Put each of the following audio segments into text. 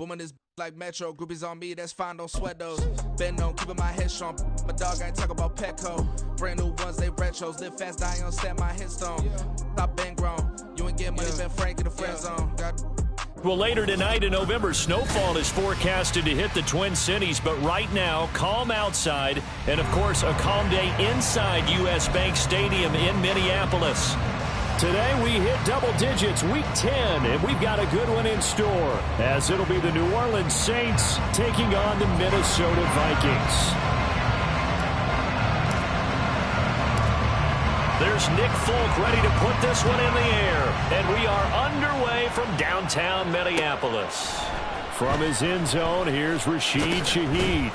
Booming this like Metro. Groupies on me, that's fine, don't sweat those. Been on, keeping my head strong. My dog ain't talk about Petco. Brand new ones, they retros. Live fast, die on set, my headstone. Stop been grown. You ain't getting money, been Frank in the friend zone. Well, later tonight in November, snowfall is forecasted to hit the Twin Cities, but right now, calm outside, and of course, a calm day inside U.S. Bank Stadium in Minneapolis. Today, we hit double digits, week 10, and we've got a good one in store, as it'll be the New Orleans Saints taking on the Minnesota Vikings. There's Nick Folk ready to put this one in the air. And we are underway from downtown Minneapolis. From his end zone, here's Rashid Shaheed.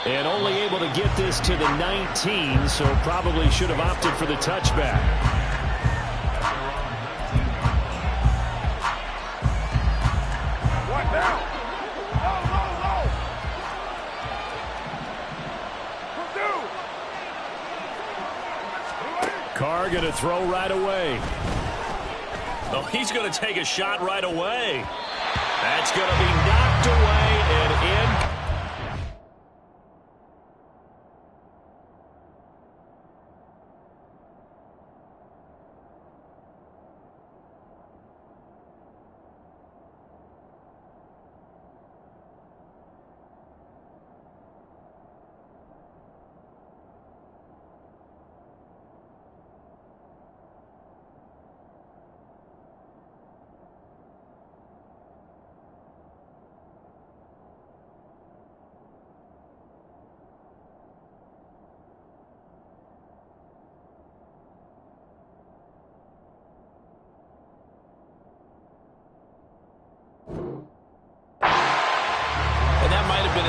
And only able to get this to the 19, so probably should have opted for the touchback. What now? Carr going to throw right away. Oh, he's going to take a shot right away. That's going to be knocked away and in.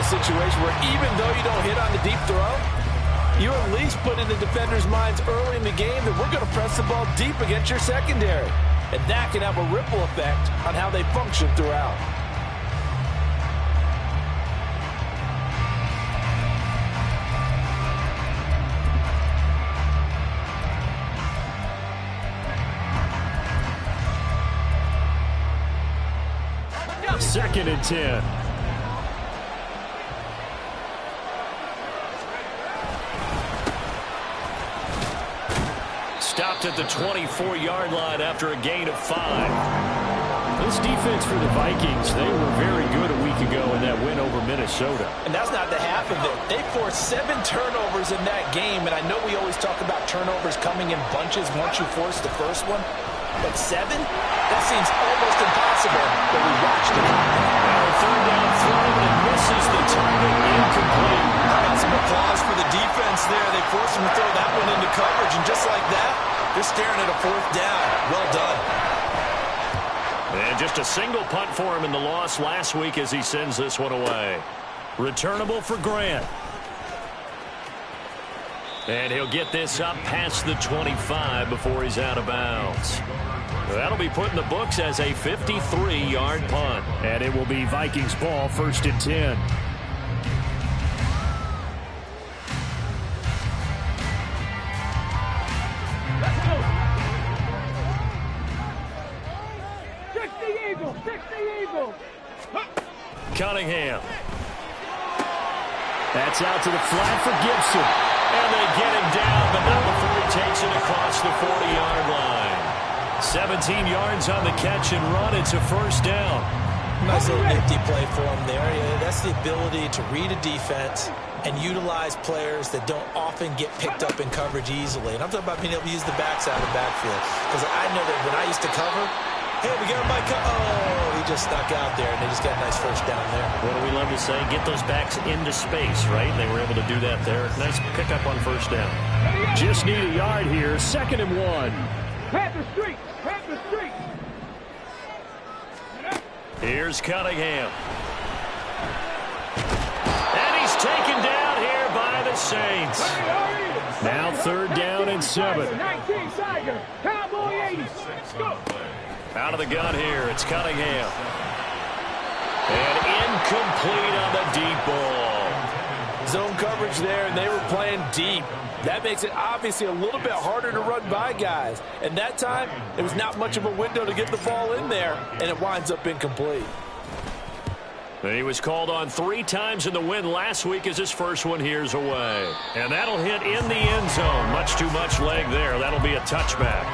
Situation where even though you don't hit on the deep throw, you at least put in the defender's minds early in the game that we're going to press the ball deep against your secondary. And that can have a ripple effect on how they function throughout. Second and 10. Stopped at the 24-yard line after a gain of 5. This defense for the Vikings, they were very good a week ago in that win over Minnesota. And that's not the half of it. They forced 7 turnovers in that game, and I know we always talk about turnovers coming in bunches once you force the first one. But 7? That seems almost impossible, but we watched it happen. Now third down throw, and it misses the target, incomplete. Some applause for the defense there. They forced him to throw that one into coverage, and just like that, they're staring at a 4th down. Well done. And just a single punt for him in the loss last week as he sends this one away. Returnable for Grant. And he'll get this up past the 25 before he's out of bounds. That'll be put in the books as a 53-yard punt. And it will be Vikings ball, 1st and 10. Cunningham. That's out to the flat for Gibson. And they get him down, but not before he takes it across the 40-yard line. 17 yards on the catch and run. It's a 1st down. Nice little nifty play for him there. Yeah, that's the ability to read a defense and utilize players that don't often get picked up in coverage easily. And I'm talking about being able to use the backside of the backfield. Because I know that when I used to cover, hey, we got Mike. Oh, he just snuck out there, and they just got a nice 1st down there. What do we love to say? Get those backs into space, right? They were able to do that there. Nice pickup on 1st down. Just need a yard here. 2nd and 1. Panther Street. Panther Street. Here's Cunningham. And he's taken down here by the Saints. Now 3rd down and 7. 19 Tiger. Cowboy 80. Go. Out of the gun here, it's Cunningham. And incomplete on the deep ball. Zone coverage there, and they were playing deep. That makes it obviously a little bit harder to run by guys. And that time, it was not much of a window to get the ball in there, and it winds up incomplete. And he was called on 3 times in the win last week as his first one here's away. And that'll hit in the end zone. Much too much leg there. That'll be a touchback.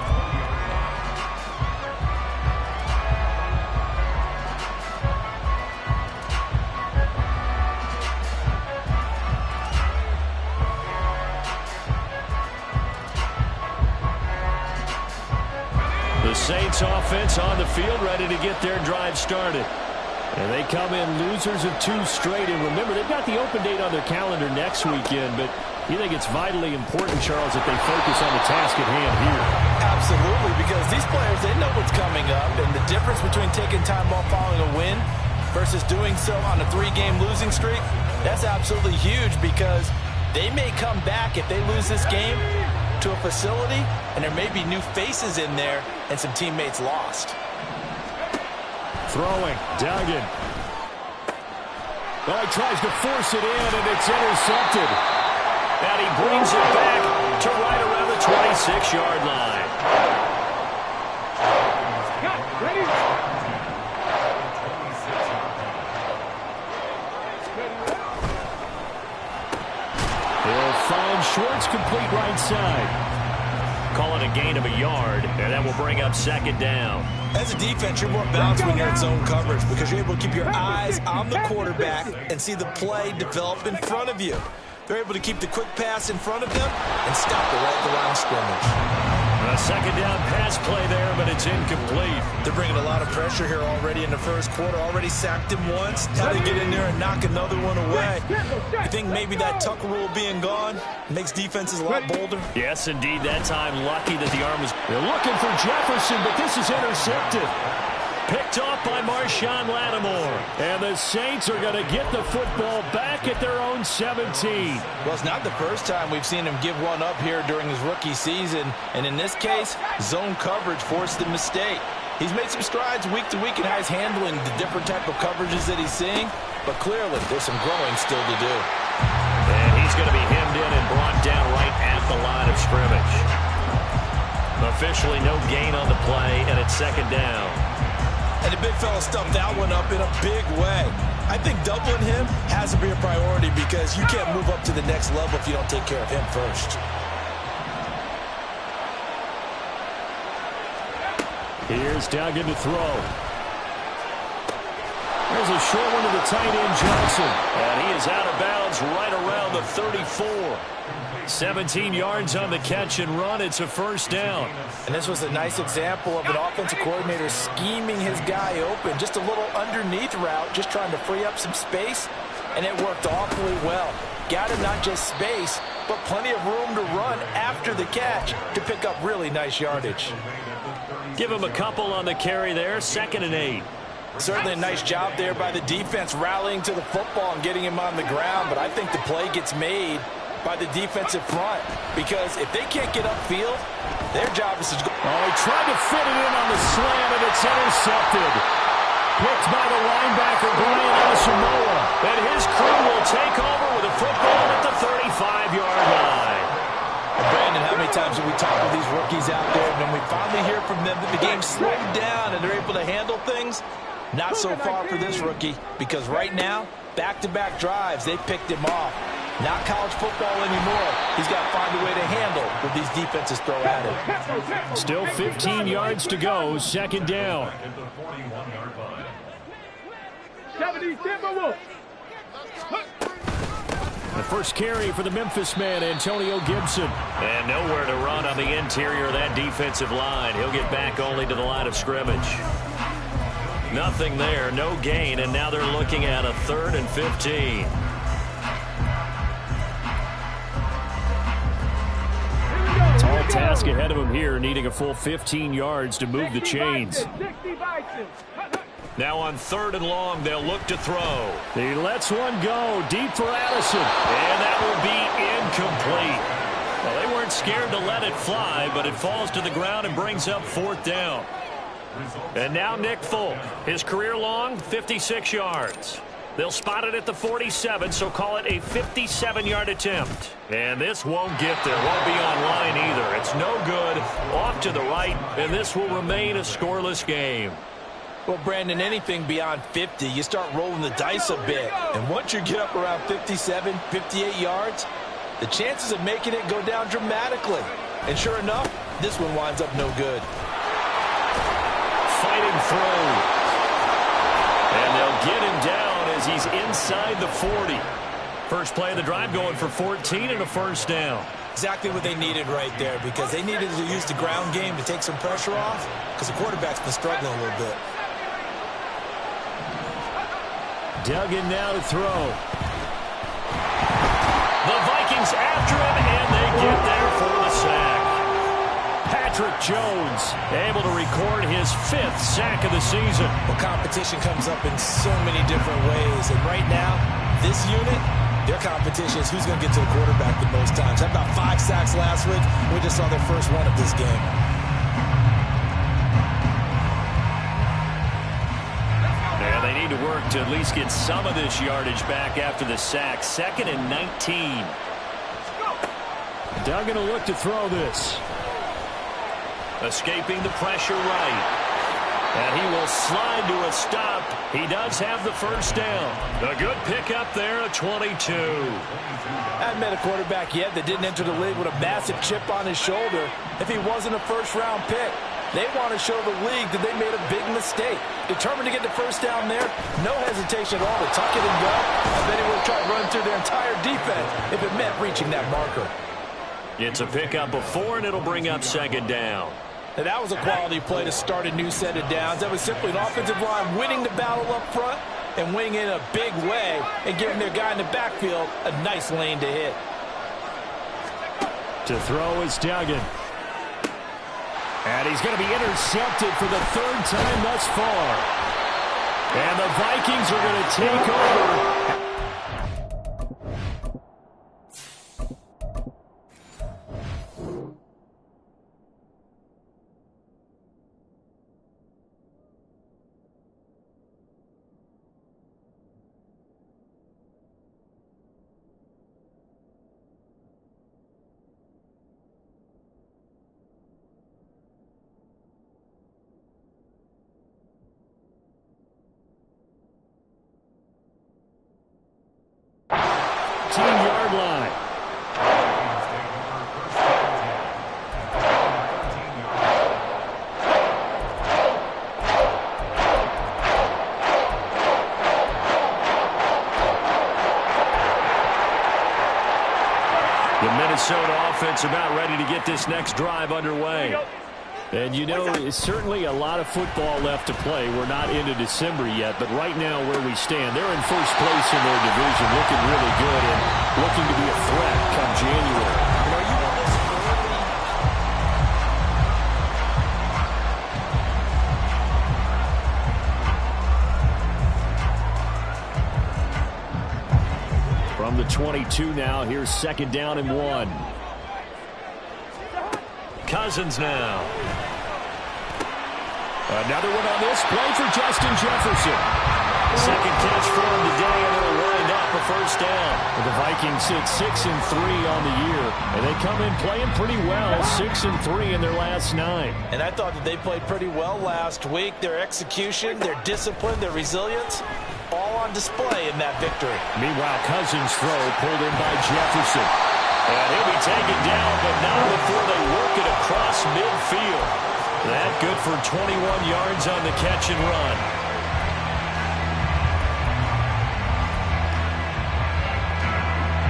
The Saints offense on the field ready to get their drive started. And they come in losers of 2 straight. And remember, they've got the open date on their calendar next weekend. But you think it's vitally important, Charles, that they focus on the task at hand here? Absolutely, because these players, they know what's coming up. And the difference between taking time off following a win versus doing so on a 3-game losing streak, that's absolutely huge because they may come back if they lose this game to a facility, and there may be new faces in there and some teammates lost. Throwing, Duggan. Oh, he tries to force it in, and it's intercepted. And he brings it back to right around the 26-yard line. He'll find Schwartz complete right side. Calling a gain of a yard, and that will bring up 2nd down. As a defense, you're more balanced when you're in zone coverage because you're able to keep your eyes on the quarterback and see the play develop in front of you. They're able to keep the quick pass in front of them and stop it right at the line of scrimmage. A 2nd down pass play there, but it's incomplete. They're bringing a lot of pressure here already in the first quarter. Already sacked him once. Now they get in there and knock another one away. You think maybe that Tucker rule being gone makes defenses a lot bolder? Yes, indeed. That time, lucky that the arm was... They're looking for Jefferson, but this is intercepted. Picked off by Marshawn Lattimore. And the Saints are going to get the football back at their own 17. Well, it's not the first time we've seen him give one up here during his rookie season. And in this case, zone coverage forced the mistake. He's made some strides week to week in how he's handling the different type of coverages that he's seeing. But clearly, there's some growing still to do. And he's going to be hemmed in and brought down right at the line of scrimmage. Officially no gain on the play, and it's 2nd down. And the big fella stuffed that one up in a big way. I think doubling him has to be a priority because you can't move up to the next level if you don't take care of him first. Here's Duggan to throw. There's a short one to the tight end, Johnson. And he is out of bounds right around the 34. 17 yards on the catch and run. It's a 1st down. And this was a nice example of an offensive coordinator scheming his guy open. Just a little underneath route, just trying to free up some space. And it worked awfully well. Got him not just space, but plenty of room to run after the catch to pick up really nice yardage. Give him a couple on the carry there. 2nd and 8. Certainly a nice job there by the defense rallying to the football and getting him on the ground. But I think the play gets made by the defensive front because if they can't get upfield, their job is to go. Oh, he tried to fit it in on the slant, and it's intercepted. Picked by the linebacker, Brian Asamoah. And his crew will take over with a football at the 35-yard line. Brandon, how many times have we talked with these rookies out there, and when we finally hear from them that the game slowed down and they're able to handle things? Not so far for this rookie because right now, back-to-back drives, they picked him off. Not college football anymore. He's got to find a way to handle what these defenses throw at him. Still 15 yards to go. 2nd down. 70 Timberwolves. The first carry for the Memphis man, Antonio Gibson. And nowhere to run on the interior of that defensive line. He'll get back only to the line of scrimmage. Nothing there, no gain, and now they're looking at a 3rd and 15. Tall task ahead of him here, needing a full 15 yards to move the chains. Now on 3rd and long, they'll look to throw. He lets one go deep for Addison. And that will be incomplete. Well, they weren't scared to let it fly, but it falls to the ground and brings up 4th down. And now Nick Folk, his career long, 56 yards. They'll spot it at the 47, so call it a 57-yard attempt. And this won't get there, won't be on line either. It's no good, off to the right, and this will remain a scoreless game. Well, Brandon, anything beyond 50, you start rolling the dice a bit. And once you get up around 57, 58 yards, the chances of making it go down dramatically. And sure enough, this one winds up no good. Fighting through. And they'll get him down as he's inside the 40. First play of the drive going for 14 and a first down. Exactly what they needed right there, because they needed to use the ground game to take some pressure off, because the quarterback's been struggling a little bit. Duggan now to throw. The Vikings after him, and they get there for the sack. Patrick Jones able to record his 5th sack of the season. Well, competition comes up in so many different ways, and right now, this unit, their competition is who's going to get to the quarterback the most times. Had about 5 sacks last week. We just saw their first one of this game. Yeah, they need to work to at least get some of this yardage back after the sack. 2nd and 19. Duggan will look to throw this. Escaping the pressure right. And he will slide to a stop. He does have the first down. A good pickup there, a 22. I haven't met a quarterback yet that didn't enter the league with a massive chip on his shoulder if he wasn't a first-round pick. They want to show the league that they made a big mistake. Determined to get the first down there, no hesitation at all to tuck it and go. I bet he would have tried to run through their entire defense if it meant reaching that marker. It's a pickup of 4, and it'll bring up 2nd down. And that was a quality play to start a new set of downs. That was simply an offensive line winning the battle up front and winning in a big way and giving their guy in the backfield a nice lane to hit. To throw is Duggan. And he's going to be intercepted for the 3rd time thus far. And the Vikings are going to take over. Yard line. The Minnesota offense about ready to get this next drive underway. And you know, it's certainly a lot of football left to play. We're not into December yet, but right now where we stand, they're in first place in their division, looking really good and looking to be a threat come January. From the 22 now, here's 2nd down and 1. Cousins now. Another one on this play for Justin Jefferson. 2nd catch for him today, and it'll wind up a first down. The Vikings sit 6-3 on the year, and they come in playing pretty well, 6-3 in their last 9. And I thought that they played pretty well last week. Their execution, their discipline, their resilience, all on display in that victory. Meanwhile, Cousins' throw pulled in by Jefferson. And he'll be taken down, but not before they work it across midfield. That good for 21 yards on the catch and run.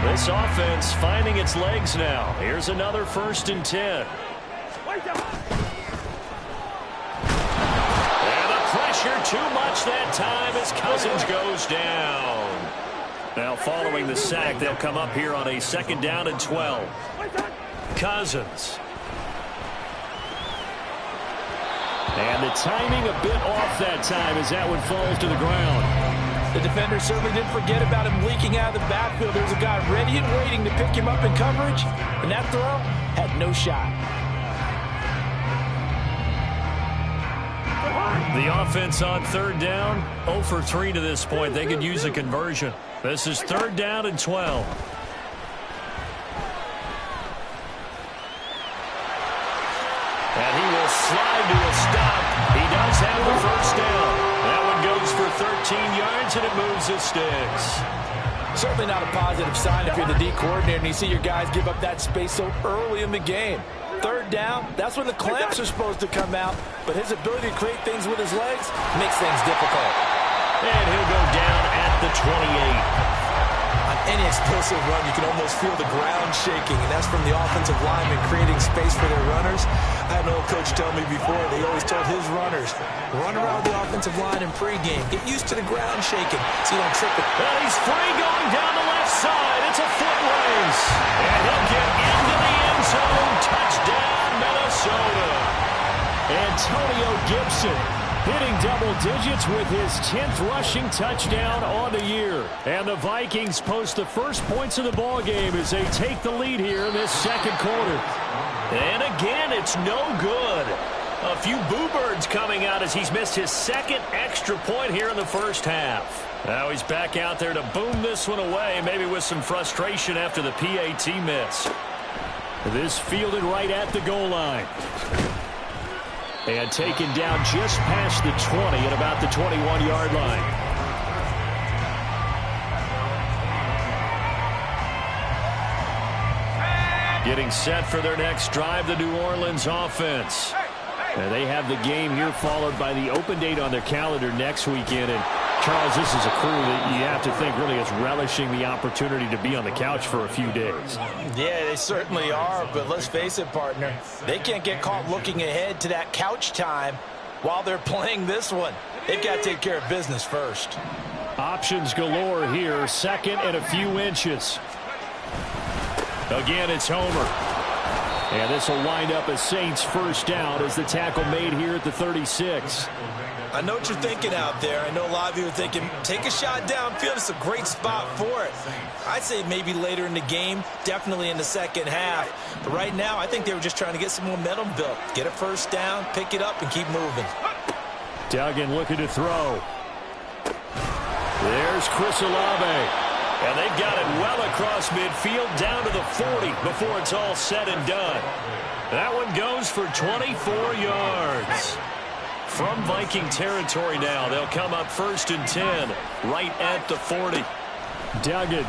This offense finding its legs now. Here's another 1st and 10. And the pressure too much that time as Cousins goes down. Now following the sack, they'll come up here on a 2nd down and 12. Cousins. And the timing a bit off that time as that one falls to the ground. The defender certainly didn't forget about him leaking out of the backfield. There's a guy ready and waiting to pick him up in coverage, and that throw had no shot. The offense on 3rd down, 0 for 3 to this point. They could use a conversion. This is 3rd down and 12. And he will slide to a stop. He does have the first down. yards, and it moves the sticks. Certainly not a positive sign if you're the D coordinator and you see your guys give up that space so early in the game. Third down, that's when the clamps are supposed to come out, but his ability to create things with his legs makes things difficult. And he'll go down at the 28. On any explosive run, you can almost feel the ground shaking, and that's from the offensive linemen creating space for their runners. I had an old coach tell me before, they always told his runners, run around the offensive line in pregame. Get used to the ground shaking so you don't trip it. And he's free going down the left side. It's a foot race. And he'll get into the end zone. Touchdown, Minnesota. Antonio Gibson hitting double digits with his 10th rushing touchdown on the year. And the Vikings post the first points of the ball game as they take the lead here in this second quarter. And again, it's no good. A few boo birds coming out as he's missed his second extra point here in the first half. Now he's back out there to boom this one away, maybe with some frustration after the PAT miss. This fielded right at the goal line. And taken down just past the 20 at about the 21-yard line. Getting set for their next drive, the New Orleans offense. And they have the game here followed by the open date on their calendar next weekend. And Charles, this is a crew that you have to think really is relishing the opportunity to be on the couch for a few days. Yeah, they certainly are, but let's face it, partner. They can't get caught looking ahead to that couch time while they're playing this one. They've got to take care of business first. Options galore here, second and a few inches. Again, it's Homer. And this will wind up a Saints first down as the tackle made here at the 36. I know what you're thinking out there. I know a lot of you are thinking, take a shot downfield. It's a great spot for it. I'd say maybe later in the game, definitely in the second half. But right now, I think they were just trying to get some momentum built. Get a first down, pick it up, and keep moving. Duggan looking to throw. There's Chris Olave. And they've got it well across midfield down to the 40 before it's all said and done. That one goes for 24 yards. From Viking territory now, they'll come up 1st and 10 right at the 40. Duggan.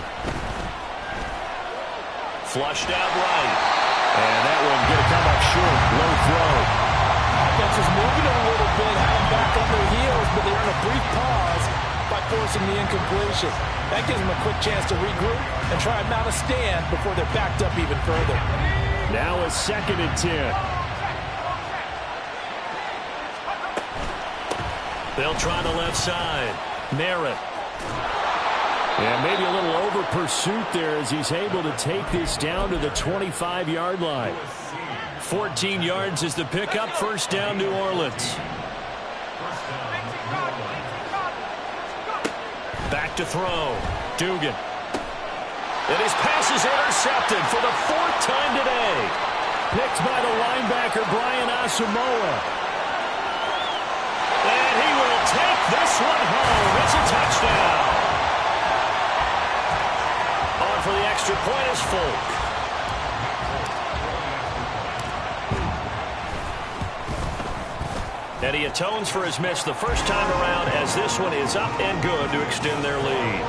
Flushed out right. And that one going to come up short. Low throw. Offense is moving a little bit, had them back on their heels, but they're in a brief pause by forcing the incompletion. That gives them a quick chance to regroup and try and mount a stand before they're backed up even further. Now a 2nd and 10. They'll try the left side. Merritt. And maybe a little over pursuit there as he's able to take this down to the 25-yard line. 14 yards is the pickup. First down, New Orleans. Back to throw. Dugan. And his pass is intercepted for the 4th time today. Picked by the linebacker, Brian Asamoah. And he will take this one home. It's a touchdown. On for the extra point is Folk. And he atones for his miss the first time around as this one is up and good to extend their lead.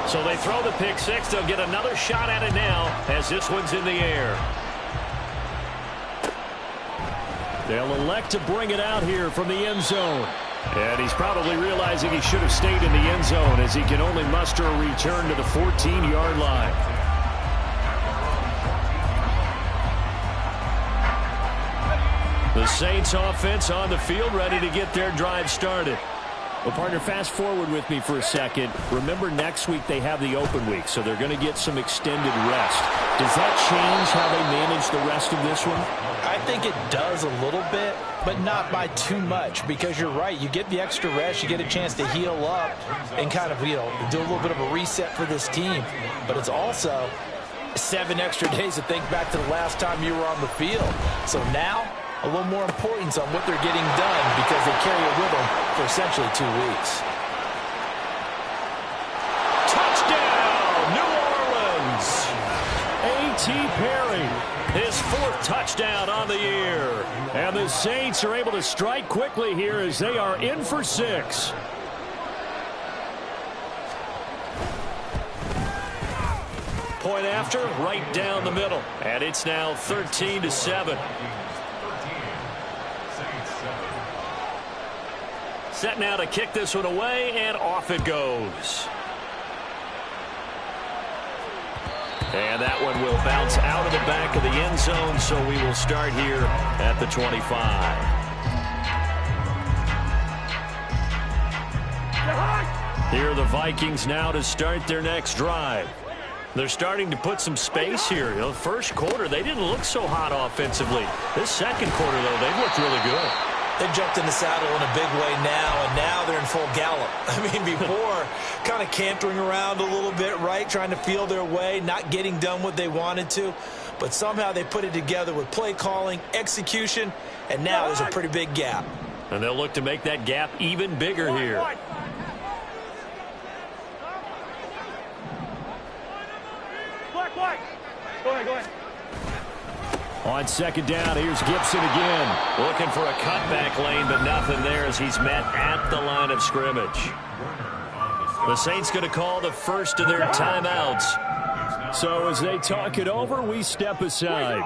So they throw the pick six. They'll get another shot at it now as this one's in the air. They'll elect to bring it out here from the end zone. And he's probably realizing he should have stayed in the end zone as he can only muster a return to the 14-yard line. The Saints offense on the field ready to get their drive started. Well, partner, fast forward with me for a second. Remember, next week they have the open week, so they're going to get some extended rest. Does that change how they manage the rest of this one? I think it does a little bit, but not by too much, because you're right. You get the extra rest, you get a chance to heal up and kind of, do a little bit of a reset for this team. But it's also 7 extra days to think back to the last time you were on the field. So now, a little more importance on what they're getting done because they carry it with them for essentially 2 weeks. Touchdown, New Orleans! A.T. Perry, his 4th touchdown on the year. And the Saints are able to strike quickly here as they are in for 6. Point after, right down the middle. And it's now 13-7. Set now to kick this one away, and off it goes. And that one will bounce out of the back of the end zone, so we will start here at the 25. Here are the Vikings now to start their next drive. They're starting to put some space here. The first quarter, they didn't look so hot offensively. This second quarter, though, they've looked really good. They jumped in the saddle in a big way now, and now they're in full gallop. I mean, before, kind of cantering around a little bit, right, trying to feel their way, not getting done what they wanted to. But somehow they put it together with play calling, execution, and now there's a pretty big gap. And they'll look to make that gap even bigger here. Go ahead. On second down, here's Gibson again. Looking for a cutback lane, but nothing there as he's met at the line of scrimmage. The Saints going to call the first of their timeouts. So as they talk it over, we step aside.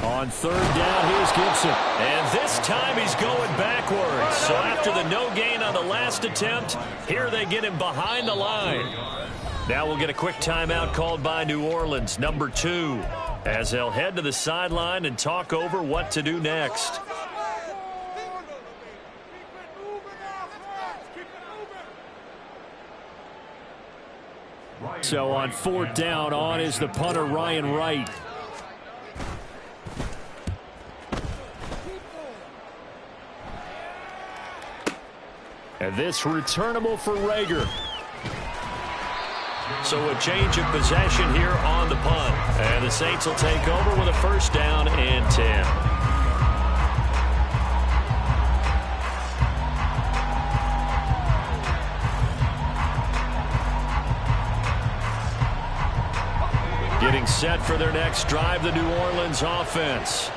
On third down, here's Gibson. And this time he's going backwards. So after the no gain on the last attempt, here they get him behind the line. Now we'll get a quick timeout called by New Orleans, number 2, as they'll head to the sideline and talk over what to do next. So on fourth down, on is the punter, Ryan Wright. And this returnable for Rager. So a change of possession here on the punt. And the Saints will take over with a first down and 10. Getting set for their next drive, the New Orleans offense.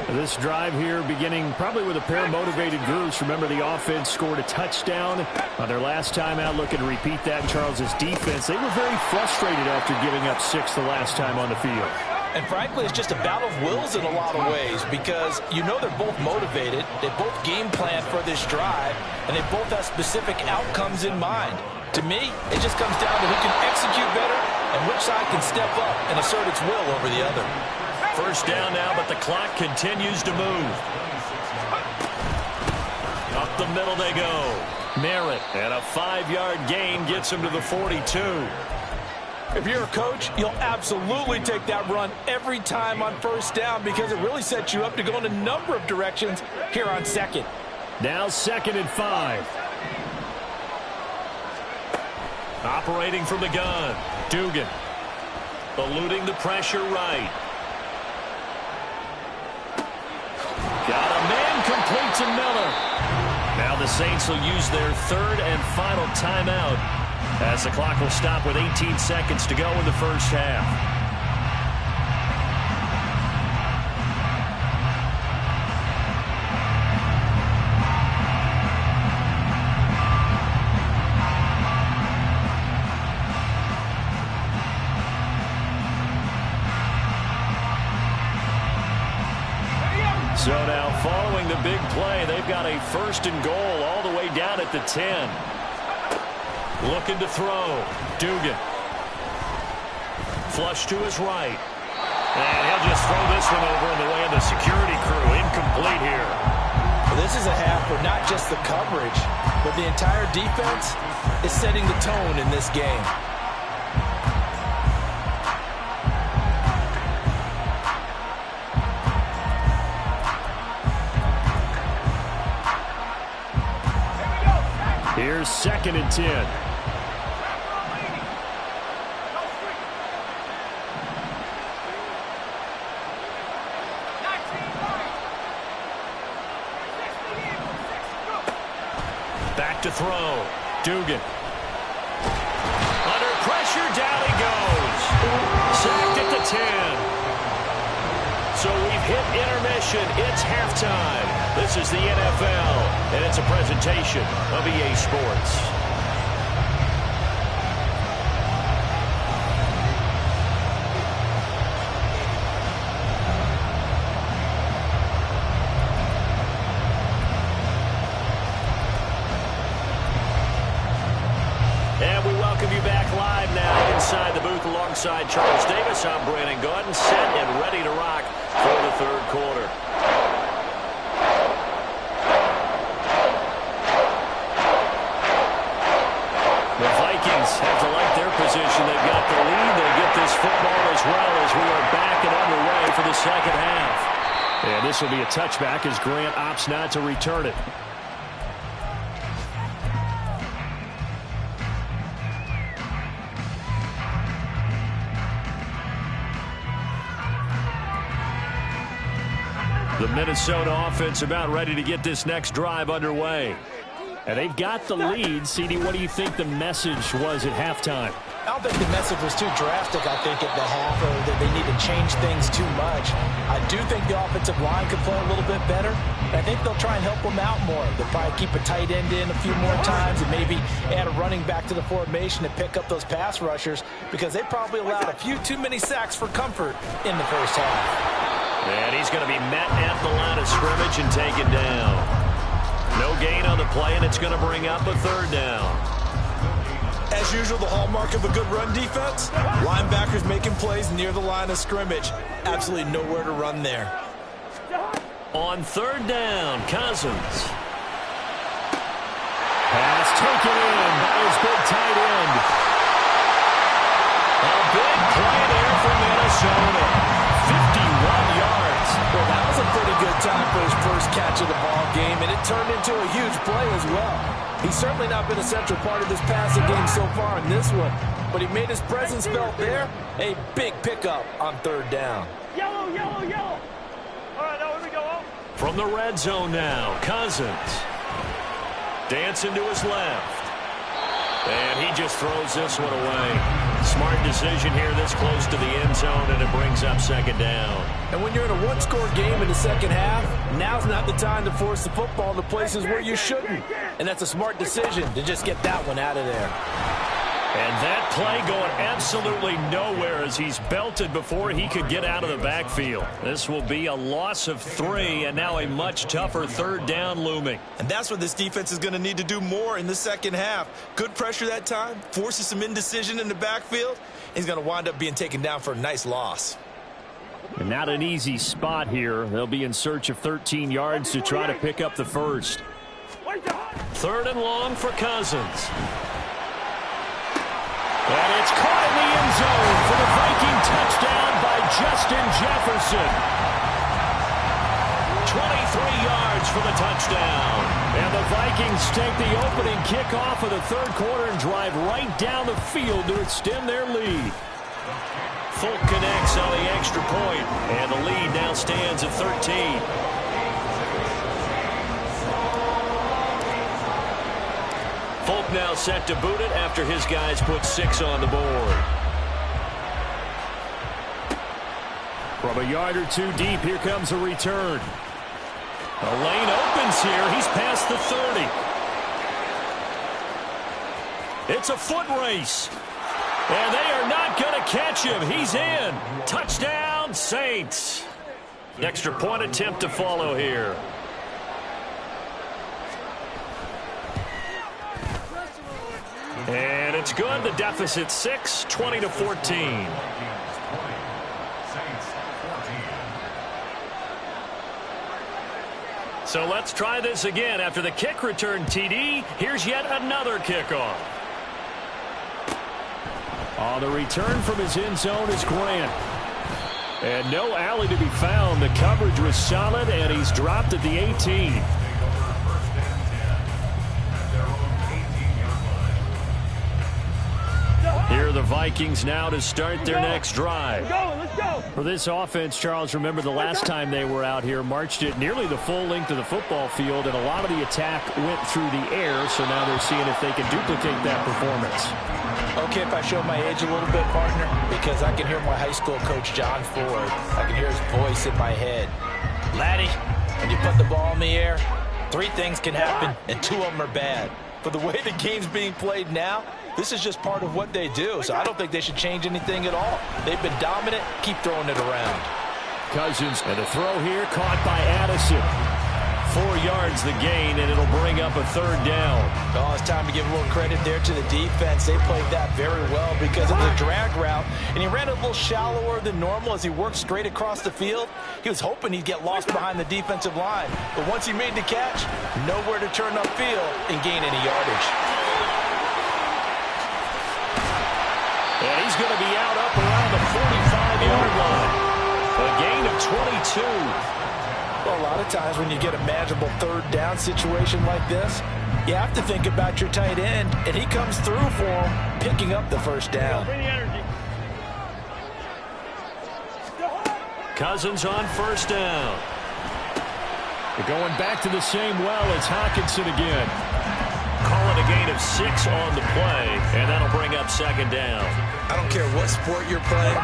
This drive here beginning probably with a pair of motivated groups. Remember, the offense scored a touchdown on their last time out, looking to repeat that in Charles's defense. They were very frustrated after giving up 6 the last time on the field. And frankly, it's just a battle of wills in a lot of ways because you know they're both motivated. They both game plan for this drive, and they both have specific outcomes in mind. To me, it just comes down to who can execute better and which side can step up and assert its will over the other. First down now, but the clock continues to move. Up the middle they go. Merritt, and a 5-yard gain gets him to the 42. If you're a coach, you'll absolutely take that run every time on first down because it really sets you up to go in a number of directions here on second. Now 2nd and 5. Operating from the gun, Dugan. Eluding the pressure right. Got a man complete to Miller. Now the Saints will use their 3rd and final timeout as the clock will stop with 18 seconds to go in the first half. So now following the big play, they've got a 1st and goal all the way down at the 10. Looking to throw. Dugan. Flush to his right. And he'll just throw this one over in the way of the security crew. Incomplete here. Well, this is a half where not just the coverage, but the entire defense is setting the tone in this game. Here's 2nd and 10. Back to throw. Dugan. Under pressure, down he goes. So and 10. So we've hit intermission. It's halftime. This is the NFL, and it's a presentation of EA Sports. And we welcome you back live now inside the booth alongside Charles Davis. I'm Brandon Gaudin, set and ready to rock for the third quarter. The Vikings have to like their position. They've got the lead. They get this football as well as we are back and underway for the second half. And this will be a touchback as Grant opts not to return it. The Minnesota offense about ready to get this next drive underway. And they've got the lead. CD, what do you think the message was at halftime? I don't think the message was too drastic, I think, at the half, or that they need to change things too much. I do think the offensive line could play a little bit better. I think they'll try and help them out more. They'll probably keep a tight end in a few more times and maybe add a running back to the formation to pick up those pass rushers, because they probably allowed a few too many sacks for comfort in the first half. And he's going to be met at the line of scrimmage and taken down. No gain on the play, and it's going to bring up a third down. As usual, the hallmark of a good run defense, linebackers making plays near the line of scrimmage. Absolutely nowhere to run there. On third down, Cousins. Pass taken in by his big tight end. A big play there for Minnesota. 51 yards. Well, that was a pretty good time for his first catch of the ball game, and it turned into a huge play as well. He's certainly not been a central part of this passing game so far in this one, but he made his presence felt there. A big pickup on third down. Yellow, yellow, yellow. All right, now here we go. From the red zone now, Cousins. Dancing to his left. And he just throws this one away. Smart decision here this close to the end zone, and it brings up second down. And when you're in a one-score game in the second half, now's not the time to force the football into places where you shouldn't. And that's a smart decision to just get that one out of there. And that play going absolutely nowhere as he's belted before he could get out of the backfield. This will be a loss of 3, and now a much tougher third down looming. And that's what this defense is going to need to do more in the second half. Good pressure that time, forces some indecision in the backfield. He's going to wind up being taken down for a nice loss. And not an easy spot here. They'll be in search of 13 yards to try to pick up the first. Third and long for Cousins. And it's caught in the end zone for the Viking touchdown by Justin Jefferson. 23 yards for the touchdown. And the Vikings take the opening kickoff of the third quarter and drive right down the field to extend their lead. Folk connects on the extra point, and the lead now stands at 13. Folk now set to boot it after his guys put 6 on the board. From a yard or two deep, here comes a return. The lane opens here. He's past the 30. It's a foot race. And they are not going to catch him. He's in. Touchdown, Saints. Extra point attempt to follow here. And it's good. The deficit 6, 20-14. So let's try this again. After the kick return TD, here's yet another kickoff. The return from his end zone is Grant. And no alley to be found. The coverage was solid, and he's dropped at the 18. Here are the Vikings now to start their next drive. Let's go. For this offense, Charles, remember the last time they were out here, marched it nearly the full length of the football field, and a lot of the attack went through the air, so now they're seeing if they can duplicate that performance. Okay, if I show my age a little bit, partner, because I can hear my high school coach, John Ford. I can hear his voice in my head. Laddie, when you put the ball in the air, 3 things can happen, and 2 of them are bad. But the way the game's being played now, this is just part of what they do, so I don't think they should change anything at all. They've been dominant. Keep throwing it around. Cousins, and a throw here caught by Addison. 4 yards the gain, and it'll bring up a 3rd down. Oh, it's time to give a little credit there to the defense. They played that very well because it was a drag route, and he ran a little shallower than normal as he worked straight across the field. He was hoping he'd get lost behind the defensive line, but once he made the catch, nowhere to turn upfield and gain any yardage. And he's going to be out up around the 45-yard line. A gain of 22. Well, a lot of times when you get a manageable 3rd down situation like this, you have to think about your tight end, and he comes through for him, picking up the 1st down. Cousins on 1st down. They're going back to the same well. It's Hockenson again. Call it a gain of 6 on the play, and that'll bring up 2nd down. I don't care what sport you're playing.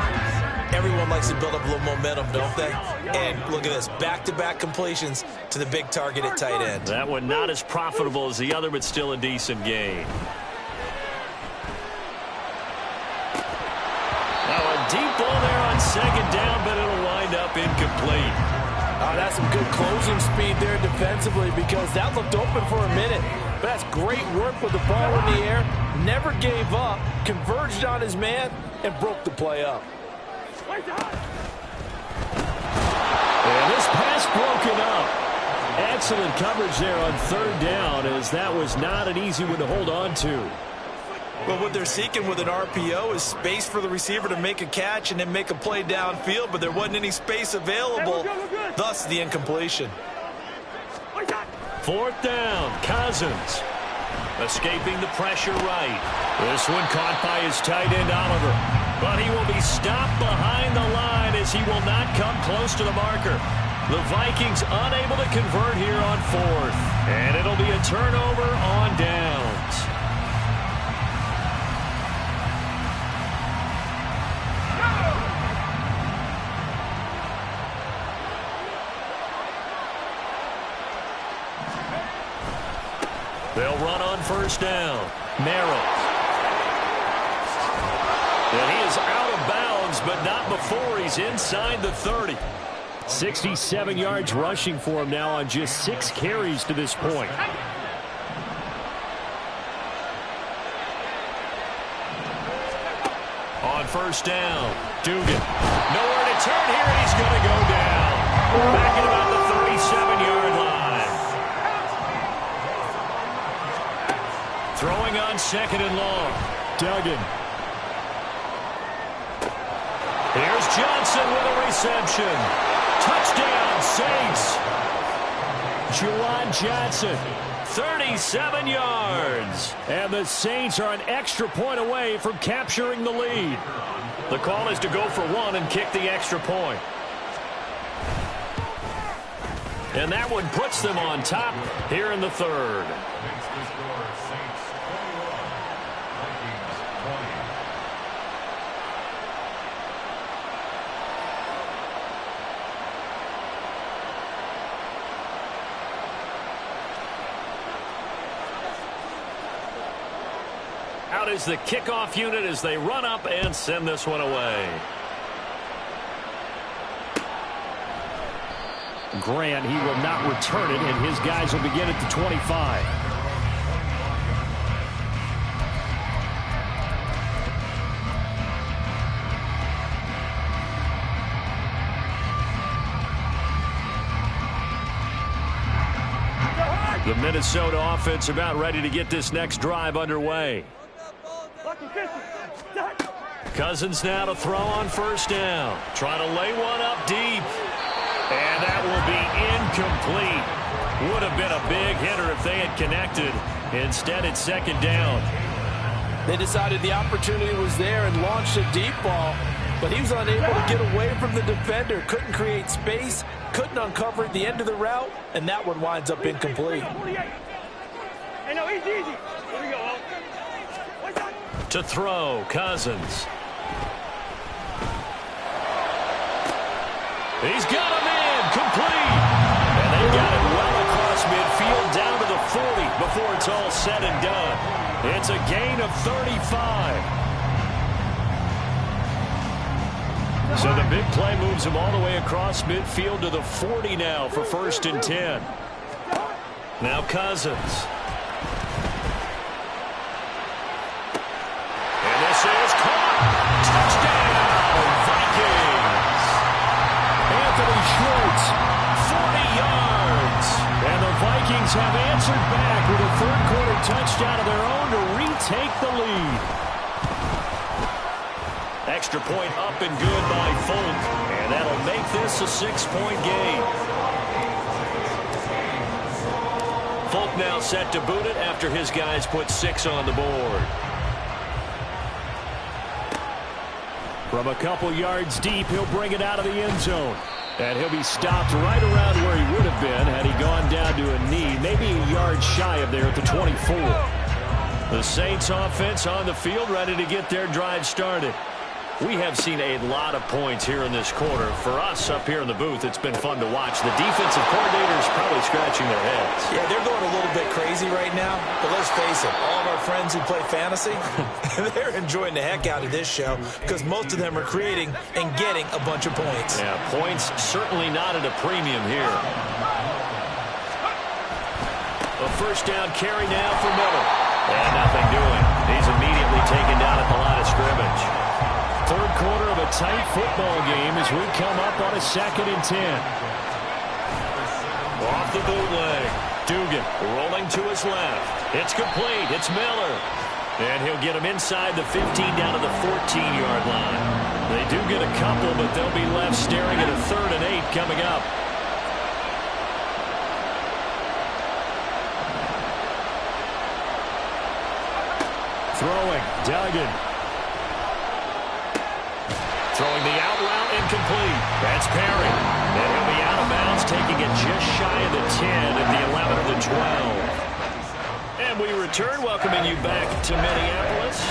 Everyone likes to build up a little momentum, don't they? And look at this, back-to-back completions to the big target at tight end. That one not as profitable as the other, but still a decent gain. Now a deep ball there on 2nd down, but it'll wind up incomplete. Oh, that's some good closing speed there defensively because that looked open for a minute. But that's great work with the ball in the air. Never gave up, converged on his man, and broke the play up. And this pass broken up. Excellent coverage there on 3rd down, as that was not an easy one to hold on to. Well, what they're seeking with an RPO is space for the receiver to make a catch and then make a play downfield, but there wasn't any space available, thus the incompletion. 4th down, Cousins. Escaping the pressure right. This one caught by his tight end, Oliver. But he will be stopped behind the line as he will not come close to the marker. The Vikings unable to convert here on 4th. And it'll be a turnover on downs. They'll run on 1st down. Merrill. And he is out of bounds, but not before he's inside the 30. 67 yards rushing for him now on just 6 carries to this point. On 1st down, Dugan. Nowhere to turn here, and he's going to go down. Back at about the 37-yard line. Throwing on 2nd and long. Duggan. Here's Johnson with a reception. Touchdown, Saints. Juwan Johnson, 37 yards. And the Saints are an extra point away from capturing the lead. The call is to go for 1 and kick the extra point. And that one puts them on top here in the 3rd. Out is the kickoff unit as they run up and send this one away. Grant, he will not return it, and his guys will begin at the 25. The Minnesota offense about ready to get this next drive underway. Cousins now to throw on 1st down. Trying to lay one up deep. And that will be incomplete. Would have been a big hitter if they had connected. Instead, it's 2nd down. They decided the opportunity was there and launched a deep ball, but he was unable to get away from the defender, couldn't create space, couldn't uncover at the end of the route, and that one winds up incomplete. Hey, no, easy. Here we go. To throw, Cousins. He's got him in, complete. And they got it well across midfield, down to the 40 before it's all said and done. It's a gain of 35. So the big play moves him all the way across midfield to the 40 now for 1st and 10. Now Cousins. And this is caught. Touchdown, Vikings. Anthony Schwartz, 40 yards. And the Vikings have answered back with a third-quarter touchdown of their own to retake the lead. Extra point up and good by Folk. And that'll make this a 6-point game. Folk now set to boot it after his guys put 6 on the board. From a couple yards deep, he'll bring it out of the end zone. And he'll be stopped right around where he would have been had he gone down to a knee, maybe a yard shy of there at the 24. The Saints offense on the field, ready to get their drive started. We have seen a lot of points here in this quarter. For us up here in the booth, it's been fun to watch. The defensive coordinators probably scratching their heads. Yeah, they're going a little bit crazy right now. But let's face it, all of our friends who play fantasy, they're enjoying the heck out of this show because most of them are creating and getting a bunch of points. Yeah, points certainly not at a premium here. A first down carry now for Miller. And nothing doing. He's immediately taken down at the line of scrimmage. Third quarter of a tight football game as we come up on a 2nd and 10. Off the bootleg. Dugan rolling to his left. It's complete. It's Miller. And he'll get him inside the 15 down to the 14-yard line. They do get a couple, but they'll be left staring at a 3rd and 8 coming up. Throwing. Duggan. Throwing the out route, incomplete. That's Perry. And he'll be out of bounds, taking it just shy of the 10 at the 11 of the 12. And we return, welcoming you back to Minneapolis.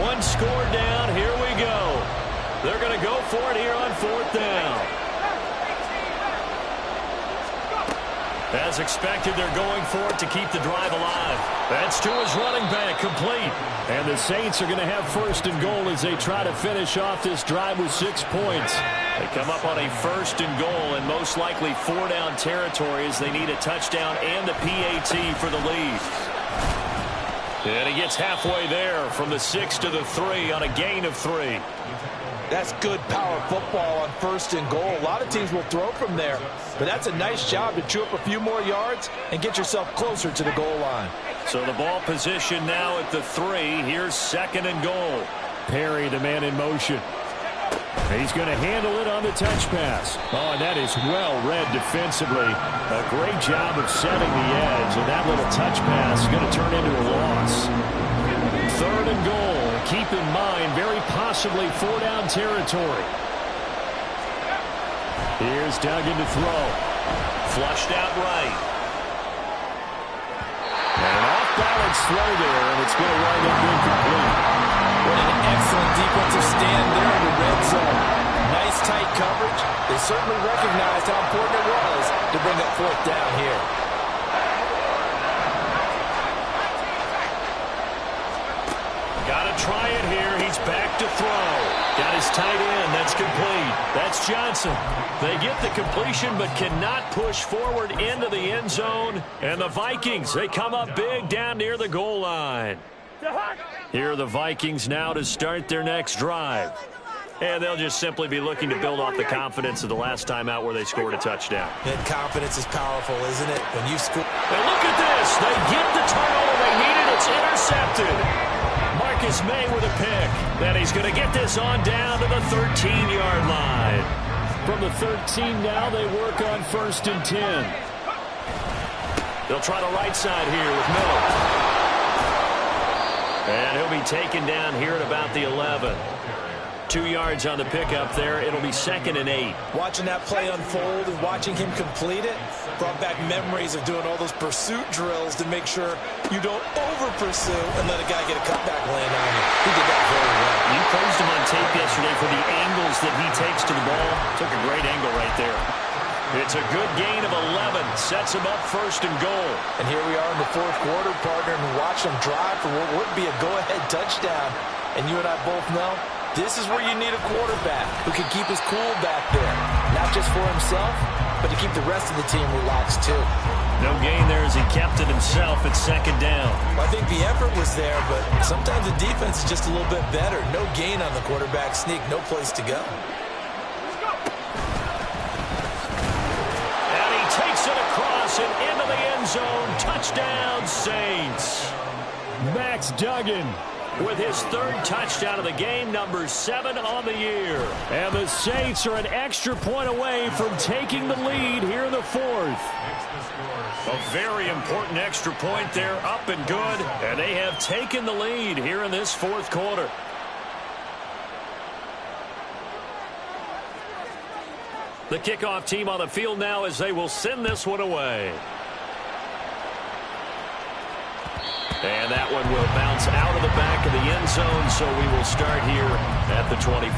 One score down, here we go. They're going to go for it here on 4th down. As expected, they're going for it to keep the drive alive. That's to his running back, complete. And the Saints are going to have 1st and goal as they try to finish off this drive with 6 points. They come up on a 1st and goal and most likely 4-down territory as they need a touchdown and a PAT for the lead. And he gets halfway there from the 6 to the 3 on a gain of 3. That's good power football on 1st and goal. A lot of teams will throw from there, but that's a nice job to chew up a few more yards and get yourself closer to the goal line. So the ball position now at the 3. Here's 2nd and goal. Perry, the man in motion. He's going to handle it on the touch pass. Oh, and that is well read defensively. A great job of setting the edge, and that little touch pass is going to turn into a loss. 3rd and goal. Keep in mind, very possibly 4-down territory. Here's Duggan to throw. Flushed out right. And an off-balance throw there, and it's going to wind up incomplete. What an excellent defensive stand there in the red zone. Nice tight coverage. They certainly recognized how important it was to bring up 4th down here. Got to try it here. He's back to throw. Got his tight end. That's complete. That's Johnson. They get the completion but cannot push forward into the end zone. And the Vikings, they come up big down near the goal line. Here are the Vikings now to start their next drive. And they'll just simply be looking to build off the confidence of the last time out where they scored a touchdown. And confidence is powerful, isn't it? When you score. And look at this. They get the turnover they needed. It's intercepted. Marcus May with a pick. Then he's going to get this on down to the 13-yard line. From the 13 now, they work on 1st and 10. They'll try the right side here with Miller. And he'll be taken down here at about the 11. 2 yards on the pickup there. It'll be 2nd and 8. Watching that play unfold and watching him complete it brought back memories of doing all those pursuit drills to make sure you don't over-pursue and let a guy get a cutback land on you. He did that very well. You praised him on tape yesterday for the angles that he takes to the ball. Took a great angle right there. It's a good gain of 11. Sets him up 1st and goal. And here we are in the 4th quarter, partner, and watch him drive for what would be a go-ahead touchdown. And you and I both know this is where you need a quarterback who can keep his cool back there. Not just for himself, but to keep the rest of the team relaxed too. No gain there as he kept it himself at 2nd down. Well, I think the effort was there, but sometimes the defense is just a little bit better. No gain on the quarterback sneak, no place to go. And he takes it across and into the end zone. Touchdown, Saints. Max Duggan with his 3rd touchdown of the game, number 7 on the year. And the Saints are an extra point away from taking the lead here in the 4th. A very important extra point there, up and good. And they have taken the lead here in this 4th quarter. The kickoff team on the field now as they will send this one away. And that one will bounce out of the back of the end zone, so we will start here at the 25.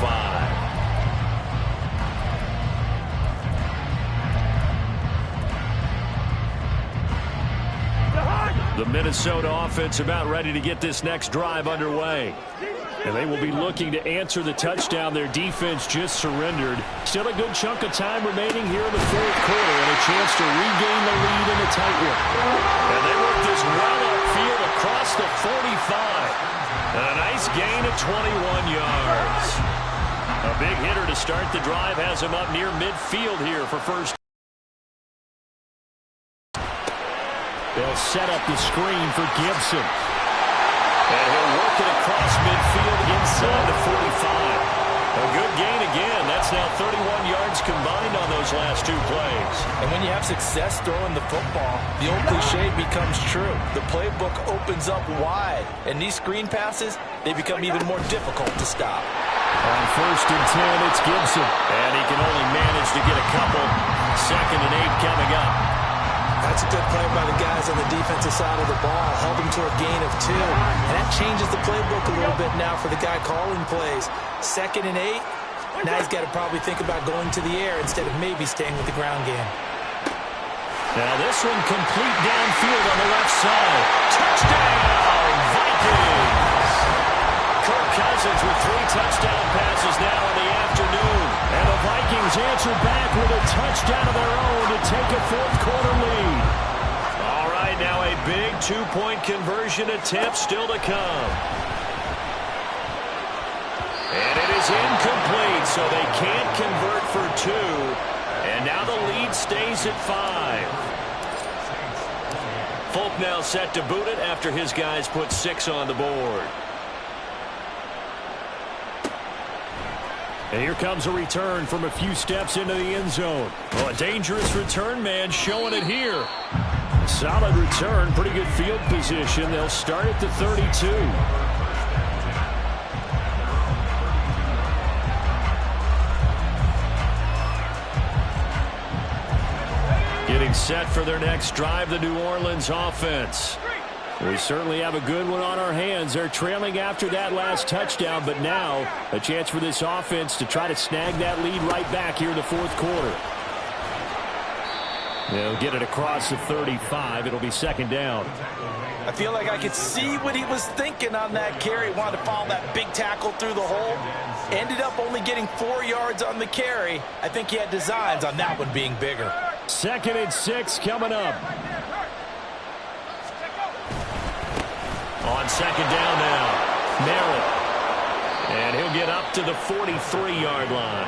The Minnesota offense about ready to get this next drive underway. And they will be looking to answer the touchdown their defense just surrendered. Still a good chunk of time remaining here in the 4th quarter and a chance to regain the lead in the tight one. And they work this well upfield across the 45. And a nice gain of 21 yards. A big hitter to start the drive has him up near midfield here for 1st. They'll set up the screen for Gibson. And he'll work it across midfield inside the 45. A good gain again. That's now 31 yards combined on those last 2 plays. And when you have success throwing the football, the old cliche becomes true. The playbook opens up wide. And these screen passes, they become even more difficult to stop. On 1st and 10, it's Gibson. And he can only manage to get a couple. 2nd and 8 coming up. That's a good play by the guys on the defensive side of the ball. Held him to a gain of 2. And that changes the playbook a little bit now for the guy calling plays. 2nd and 8. Now he's got to probably think about going to the air instead of maybe staying with the ground game. Now this one complete downfield on the left side. Touchdown, Vikings! Kirk Cousins with 3 touchdown passes now in the afternoon. And the Vikings answer back with a touchdown of their own to take a 4th quarter lead. All right, now a big 2-point conversion attempt still to come. And it is incomplete, so they can't convert for 2. And now the lead stays at 5. Folk now set to boot it after his guys put 6 on the board. And here comes a return from a few steps into the end zone. Well, a dangerous return man showing it here. Solid return, pretty good field position. They'll start at the 32. Getting set for their next drive, the New Orleans offense. We certainly have a good one on our hands. They're trailing after that last touchdown, but now a chance for this offense to try to snag that lead right back here in the 4th quarter. They'll get it across the 35. It'll be 2nd down. I feel like I could see what he was thinking on that carry. Wanted to follow that big tackle through the hole. Ended up only getting 4 yards on the carry. I think he had designs on that one being bigger. 2nd and 6 coming up. On 2nd down now, Merritt. And he'll get up to the 43-yard line.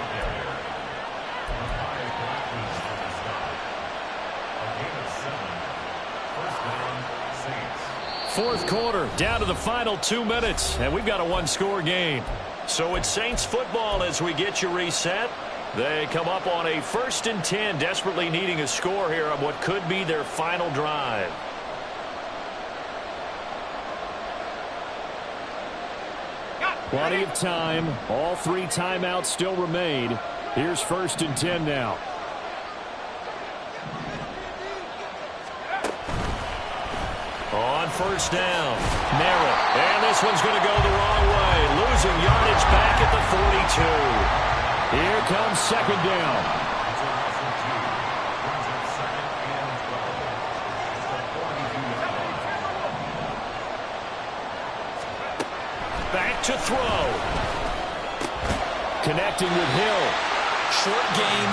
Fourth quarter, down to the final 2 minutes, and we've got a 1-score game. So it's Saints football as we get you reset. They come up on a 1st and 10, desperately needing a score here on what could be their final drive. Plenty of time. All 3 timeouts still remain. Here's 1st and 10 now. On 1st down, Merritt. And this one's going to go the wrong way. Losing yardage back at the 42. Here comes 2nd down. Back to throw. Connecting with Hill. Short gain,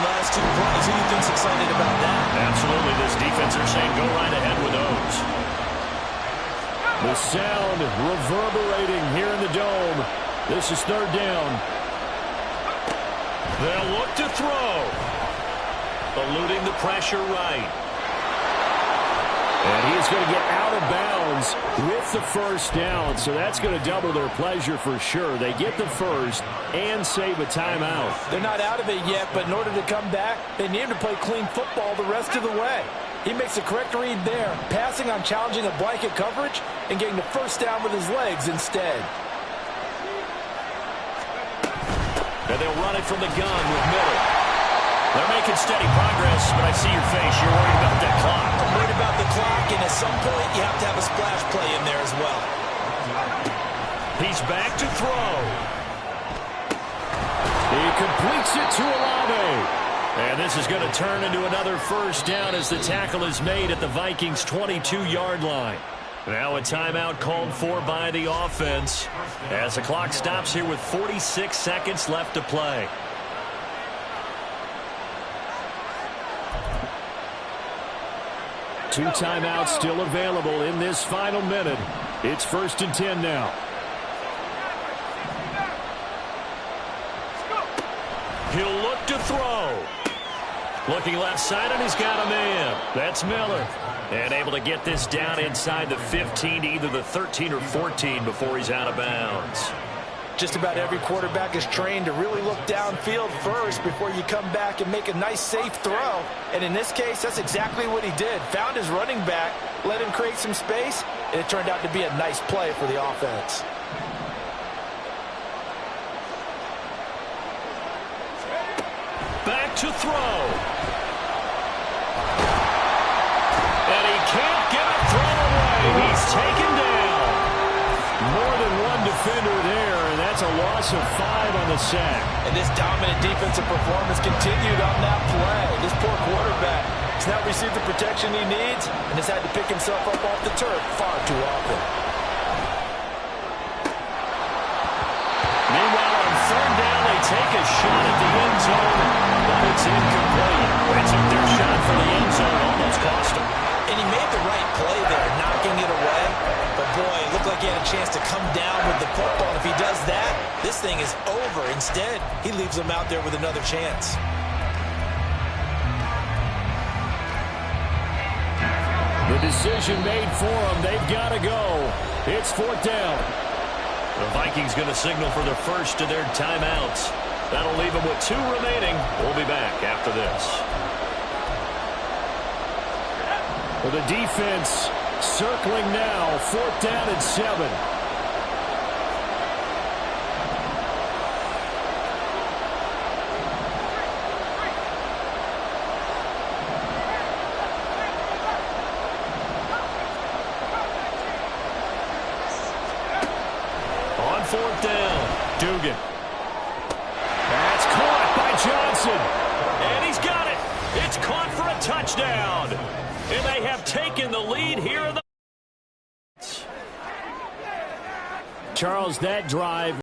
last 2 plays. Who do you think's excited about that? Absolutely. This defense are saying go right ahead with those. The sound reverberating here in the dome. This is 3rd down. They'll look to throw. Eluding the pressure right. And he's going to get out of bounds with the 1st down, so that's going to double their pleasure for sure. They get the 1st and save a timeout. They're not out of it yet, but in order to come back, they need him to play clean football the rest of the way. He makes the correct read there, passing on challenging a blanket coverage and getting the 1st down with his legs instead. And they'll run it from the gun with Miller. They're making steady progress, but I see your face. You're worried about that clock. I'm worried about the clock, and at some point, you have to have a splash play in there as well. He's back to throw. He completes it to Olave. And this is going to turn into another 1st down as the tackle is made at the Vikings' 22-yard line. Now a timeout called for by the offense as the clock stops here with 46 seconds left to play. Two timeouts still available in this final minute. It's 1st and 10 now. He'll look to throw. Looking left side, and he's got a man. That's Miller. And able to get this down inside the 15 to either the 13 or 14 before he's out of bounds. Just about every quarterback is trained to really look downfield first before you come back and make a nice, safe throw. And in this case, that's exactly what he did. Found his running back, let him create some space, and it turned out to be a nice play for the offense. Back to throw. And he can't get it thrown away. He's taken down. More than one defender there, and that's a loss of 5 on the sack. And this dominant defensive performance continued on that play. This poor quarterback has not received the protection he needs and has had to pick himself up off the turf far too often. Meanwhile, on 3rd down, they take a shot at the end zone, but it's incomplete. They took their shot for the end zone, almost cost them. And he made the right play there, knocking it away. But boy, it looked like he had a chance to come down with the football. If he does that, this thing is over. Instead, he leaves him out there with another chance. The decision made for them. They've got to go. It's 4th down. The Vikings going to signal for the first of their timeouts. That'll leave them with 2 remaining. We'll be back after this. Well, the defense circling now. 4th down and 7. On 4th down, Dugan. That's caught by Johnson. And he's got it. It's caught for a touchdown. And they have taken the lead here in the... Charles, that drive...